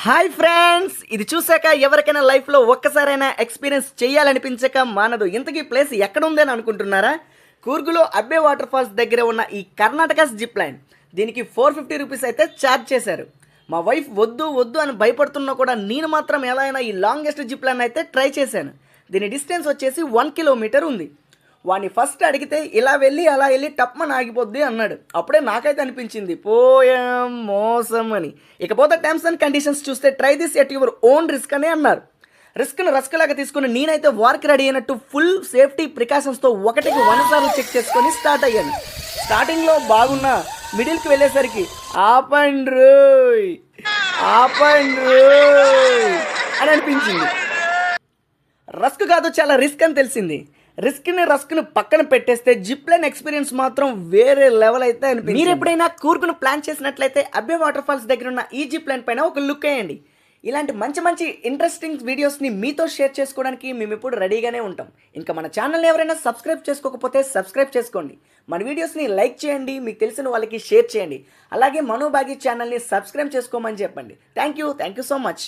Hi friends, ఇది చూసాక ఎవరికైనా లైఫ్లో ఒక్కసారైనా ఎక్స్పీరియన్స్ చేయాలనిపించక మానదు. ఇంతకీ ప్లేస్ ఎక్కడ ఉందని అనుకుంటున్నారా? కూర్గులో అబ్బే వాటర్ ఫాల్స్ దగ్గర ఉన్న ఈ కర్ణాటక జిప్ లైన్. దీనికి 450 రూపీస్ అయితే ఛార్జ్ చేశారు. మా వైఫ్ వద్దు వద్దు అని భయపడుతున్నా కూడా నేను మాత్రం ఎలా అయినా ఈ లాంగెస్ట్ జిప్ లైన్ అయితే ట్రై చేశాను. దీని డిస్టెన్స్ వచ్చేసి 1 కిలోమీటర్ ఉంది. వాడిని ఫస్ట్ అడిగితే ఇలా వెళ్ళి అలా వెళ్ళి టప్మని ఆగిపోద్ది అన్నాడు. అప్పుడే నాకైతే అనిపించింది పోయాం మోసం అని. ఇకపోతే టర్మ్స్ అండ్ కండిషన్స్ చూస్తే try this at your own risk అనే అన్నారు. రిస్క్ను రస్క్లాగా తీసుకుని నేనైతే వార్క్ రెడీ అయినట్టు ఫుల్ సేఫ్టీ ప్రికాషన్స్తో ఒకటికి 100 సార్లు చెక్ చేసుకొని స్టార్ట్ అయ్యాను. స్టార్టింగ్లో బాగున్నా మిడిల్కి వెళ్ళేసరికి ఆపండ్రోయ్ అని అనిపించింది. రస్క్ కాదు, చాలా రిస్క్ అని తెలిసింది. రస్క్ను పక్కన పెట్టేస్తే జిప్ లైన్ ఎక్స్పీరియన్స్ మాత్రం వేరే లెవెల్ అయితే అనిపించింది. మీరు ఎప్పుడైనా కూర్గును ప్లాన్ చేసినట్లయితే అబ్బే వాటర్ ఫాల్స్ దగ్గర ఉన్న ఈ జిప్ లైన్ పైన ఒక లుక్ వేయండి. ఇలాంటి మంచి మంచి ఇంట్రెస్టింగ్ వీడియోస్ని మీతో షేర్ చేసుకోవడానికి మేము ఇప్పుడు రెడీగానే ఉంటాం. ఇంకా మన ఛానల్ని ఎవరైనా సబ్స్క్రైబ్ చేసుకోకపోతే సబ్స్క్రైబ్ చేసుకోండి. మన వీడియోస్ని లైక్ చేయండి, మీకు తెలిసిన వాళ్ళకి షేర్ చేయండి. అలాగే మనోబాగి ఛానల్ని సబ్స్క్రైబ్ చేసుకోమని చెప్పండి. Thank you so much.